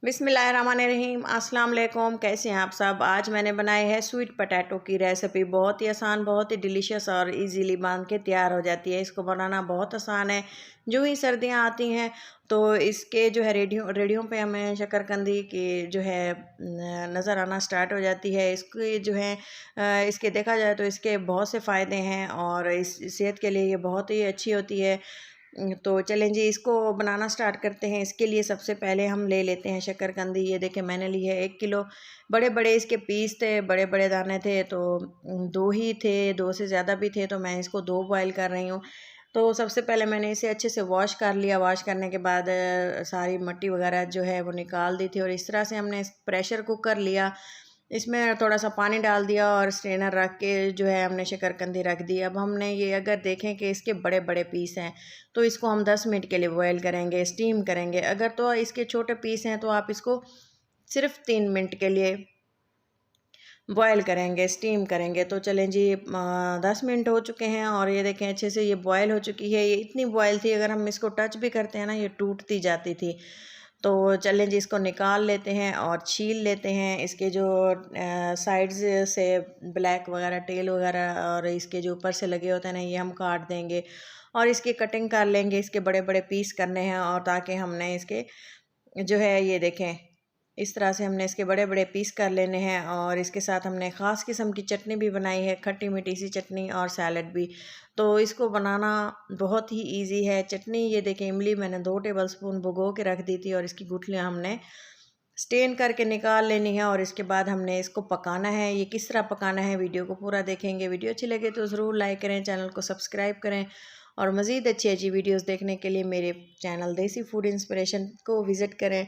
बिस्मिल्लाहिर्रहमानिर्रहीम अस्सलाम वालेकुम। कैसे हैं आप सब। आज मैंने बनाई है स्वीट पोटैटो की रेसिपी। बहुत ही आसान, बहुत ही डिलीशियस और इजीली बन के तैयार हो जाती है। इसको बनाना बहुत आसान है। जो ही सर्दियां आती हैं तो इसके जो है रेडियो पे हमें शकरकंदी की जो है नज़र आना स्टार्ट हो जाती है। इसके जो है इसके देखा जाए तो इसके बहुत से फ़ायदे हैं और इस सेहत के लिए ये बहुत ही अच्छी होती है। तो चलें जी, इसको बनाना स्टार्ट करते हैं। इसके लिए सबसे पहले हम ले लेते हैं शकरकंदी। ये देखें, मैंने ली है 1 किलो। बड़े बड़े इसके पीस थे, बड़े बड़े दाने थे, तो दो ही थे, दो से ज़्यादा भी थे, तो मैं इसको दो बॉयल कर रही हूँ। तो सबसे पहले मैंने इसे अच्छे से वॉश कर लिया। वॉश करने के बाद सारी मिट्टी वगैरह जो है वो निकाल दी थी, और इस तरह से हमने प्रेशर कुकर लिया। इसमें थोड़ा सा पानी डाल दिया और स्ट्रेनर रख के जो है हमने शकरकंदी रख दी। अब हमने ये अगर देखें कि इसके बड़े बड़े पीस हैं तो इसको हम 10 मिनट के लिए बॉयल करेंगे, स्टीम करेंगे। अगर तो इसके छोटे पीस हैं तो आप इसको सिर्फ 3 मिनट के लिए बॉयल करेंगे, स्टीम करेंगे। तो चलें जी, 10 मिनट हो चुके हैं और ये देखें अच्छे से ये बॉयल हो चुकी है। ये इतनी बॉयल थी, अगर हम इसको टच भी करते हैं ना ये टूटती जाती थी। तो चलें जी, इसको निकाल लेते हैं और छील लेते हैं। इसके जो साइड्स से ब्लैक वगैरह, टेल वगैरह और इसके जो ऊपर से लगे होते हैं ना, ये हम काट देंगे और इसकी कटिंग कर लेंगे। इसके बड़े बड़े पीस करने हैं, और ताकि हमने इसके जो है ये देखें इस तरह से हमने इसके बड़े बड़े पीस कर लेने हैं। और इसके साथ हमने ख़ास किस्म की चटनी भी बनाई है, खट्टी मीठी सी चटनी और सैलड भी। तो इसको बनाना बहुत ही इजी है। चटनी ये देखें, इमली मैंने 2 टेबलस्पून भिगो के रख दी थी, और इसकी गुठलियाँ हमने स्टेन करके निकाल लेनी है। और इसके बाद हमने इसको पकाना है। ये किस तरह पकाना है वीडियो को पूरा देखेंगे। वीडियो अच्छी लगे तो ज़रूर लाइक करें, चैनल को सब्सक्राइब करें, और मज़ीद अच्छी अच्छी वीडियोस देखने के लिए मेरे चैनल देसी फूड इंस्पिरेशन को विज़िट करें।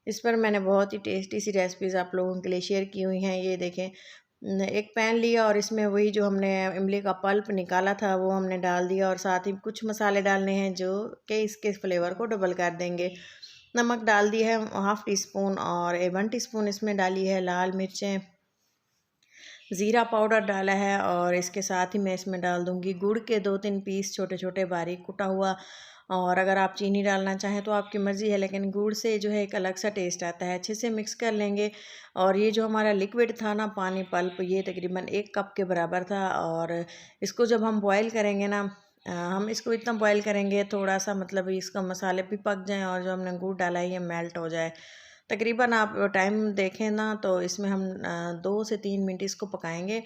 इस पर मैंने बहुत ही टेस्टी सी रेसिपीज़ आप लोगों के लिए शेयर की हुई हैं। ये देखें, एक पैन लिया और इसमें वही जो हमने इमली का पल्प निकाला था वो हमने डाल दिया, और साथ ही कुछ मसाले डालने हैं जो कि इसके फ्लेवर को डबल कर देंगे। नमक डाल दिया है 1/2 टीस्पून, और 1 टीस्पून इसमें डाली है लाल मिर्चें। ज़ीरा पाउडर डाला है, और इसके साथ ही मैं इसमें डाल दूँगी गुड़ के 2-3 पीस, छोटे छोटे बारीक कुटा हुआ। और अगर आप चीनी डालना चाहें तो आपकी मर्ज़ी है, लेकिन गुड़ से जो है एक अलग सा टेस्ट आता है। अच्छे से मिक्स कर लेंगे। और ये जो हमारा लिक्विड था ना, पानी पल्प, ये तकरीबन 1 कप के बराबर था। और इसको जब हम बॉयल करेंगे ना, हम इसको इतना बॉयल करेंगे थोड़ा सा, मतलब इसका मसाले भी पक जाएँ और जो हमने गुड़ डाला है ये मेल्ट हो जाए। तकरीबन आप टाइम देखें ना तो इसमें हम 2 से 3 मिनट इसको पकाएंगे।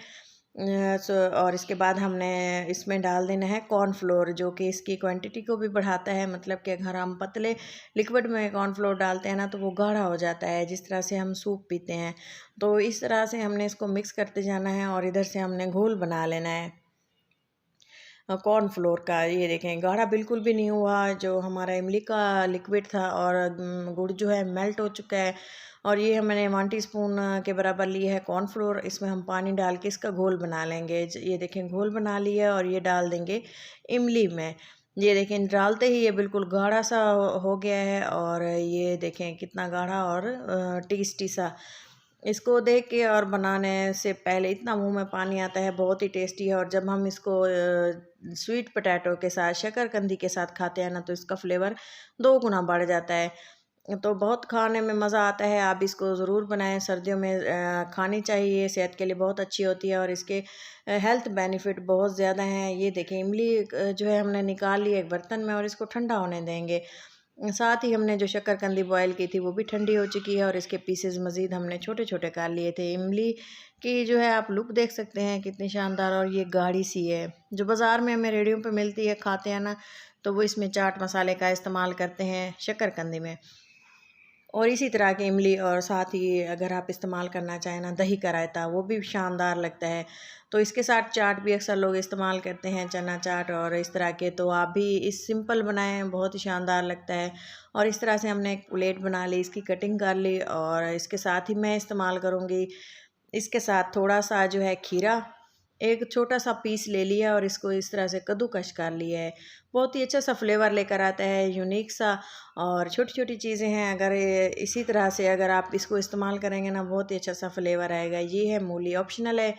और इसके बाद हमने इसमें डाल देना है कॉर्नफ्लोर, जो कि इसकी क्वांटिटी को भी बढ़ाता है। मतलब कि अगर हम पतले लिक्विड में कॉर्नफ्लोर डालते हैं ना तो वो गाढ़ा हो जाता है, जिस तरह से हम सूप पीते हैं। तो इस तरह से हमने इसको मिक्स करते जाना है, और इधर से हमने घोल बना लेना है कॉर्नफ्लोर का। ये देखें, गाढ़ा बिल्कुल भी नहीं हुआ। जो हमारा इमली का लिक्विड था और गुड़ जो है मेल्ट हो चुका है। और ये हमने 1 टीस्पून के बराबर लिया है कॉर्नफ्लोर। इसमें हम पानी डाल के इसका घोल बना लेंगे। ये देखें, घोल बना लिया, और ये डाल देंगे इमली में। ये देखें, डालते ही ये बिल्कुल गाढ़ा सा हो गया है, और ये देखें कितना गाढ़ा और टेस्टी सा। इसको देख के और बनाने से पहले इतना मुंह में पानी आता है, बहुत ही टेस्टी है। और जब हम इसको स्वीट पोटैटो के साथ, शकरकंदी के साथ खाते हैं ना, तो इसका फ्लेवर 2 गुना बढ़ जाता है। तो बहुत खाने में मज़ा आता है। आप इसको ज़रूर बनाएं, सर्दियों में खानी चाहिए, सेहत के लिए बहुत अच्छी होती है, और इसके हेल्थ बेनिफिट बहुत ज़्यादा हैं। ये देखें, इमली जो है हमने निकाल ली एक बर्तन में, और इसको ठंडा होने देंगे। साथ ही हमने जो शकरकंदी बॉयल की थी वो भी ठंडी हो चुकी है, और इसके पीसेस मज़ीद हमने छोटे छोटे कर लिए थे। इमली की जो है आप लुक देख सकते हैं कितनी शानदार, और ये गाढ़ी सी है। जो बाज़ार में हमें रेडियो पे मिलती है, खाते हैं ना, तो वो इसमें चाट मसाले का इस्तेमाल करते हैं शकरकंदी में। और इसी तरह की इमली, और साथ ही अगर आप इस्तेमाल करना चाहें ना दही का रायता, वो भी शानदार लगता है। तो इसके साथ चाट भी अक्सर लोग इस्तेमाल करते हैं, चना चाट और इस तरह के। तो आप भी इस सिंपल बनाएं, बहुत ही शानदार लगता है। और इस तरह से हमने एक प्लेट बना ली, इसकी कटिंग कर ली, और इसके साथ ही मैं इस्तेमाल करूँगी इसके साथ थोड़ा सा जो है खीरा। एक छोटा सा पीस ले लिया और इसको इस तरह से कद्दूकश कर लिया है। बहुत ही अच्छा सा फ्लेवर लेकर आता है, यूनिक सा। और छोटी छोटी चीज़ें हैं, अगर इसी तरह से अगर आप इसको इस्तेमाल करेंगे ना, बहुत ही अच्छा सा फ्लेवर आएगा। ये है मूली, ऑप्शनल है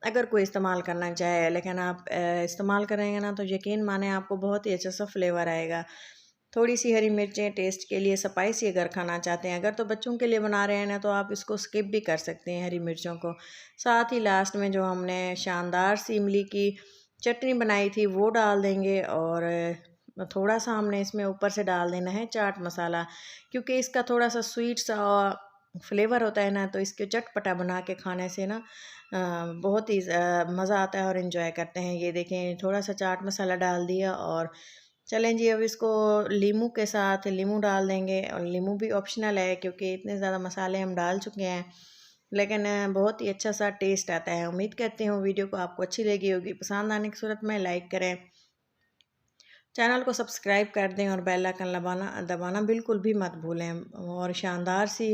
अगर कोई इस्तेमाल करना चाहे, लेकिन आप इस्तेमाल करेंगे ना तो यकीन माने आपको बहुत ही अच्छा सा फ्लेवर आएगा। थोड़ी सी हरी मिर्चें टेस्ट के लिए, स्पाइसी अगर खाना चाहते हैं। अगर तो बच्चों के लिए बना रहे हैं ना तो आप इसको स्किप भी कर सकते हैं हरी मिर्चों को। साथ ही लास्ट में जो हमने शानदार सी इमली की चटनी बनाई थी वो डाल देंगे, और थोड़ा सा हमने इसमें ऊपर से डाल देना है चाट मसाला, क्योंकि इसका थोड़ा सा स्वीट सा फ्लेवर होता है ना, तो इसके चटपटा बना के खाने से ना बहुत ही मज़ा आता है और इन्जॉय करते हैं। ये देखें थोड़ा सा चाट मसाला डाल दिया, और चलें जी अब इसको लीमू के साथ लीमू डाल देंगे, और लीमू भी ऑप्शनल है क्योंकि इतने ज़्यादा मसाले हम डाल चुके हैं, लेकिन बहुत ही अच्छा सा टेस्ट आता है। उम्मीद करती हूँ वीडियो को आपको अच्छी लगी होगी। पसंद आने की सूरत में लाइक करें, चैनल को सब्सक्राइब कर दें, और बेल आइकन दबाना बिल्कुल भी मत भूलें। और शानदार सी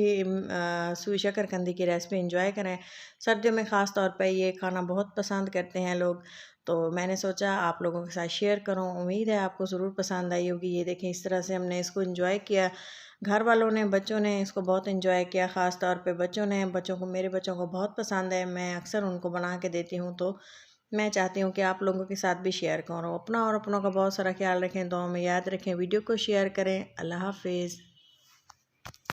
सूई शकरकंदी की रेसिपी एंजॉय करें। सर्दियों में ख़ास तौर पे ये खाना बहुत पसंद करते हैं लोग, तो मैंने सोचा आप लोगों के साथ शेयर करूं। उम्मीद है आपको ज़रूर पसंद आई होगी। ये देखें इस तरह से हमने इसको एंजॉय किया, घर वालों ने, बच्चों ने इसको बहुत एंजॉय किया। ख़ास तौर पे बच्चों को, मेरे बच्चों को बहुत पसंद है। मैं अक्सर उनको बना के देती हूँ, तो मैं चाहती हूँ कि आप लोगों के साथ भी शेयर करो। अपना और अपनों का बहुत सारा ख्याल रखें, दुआ में याद रखें, वीडियो को शेयर करें। अल्लाह हाफिज़।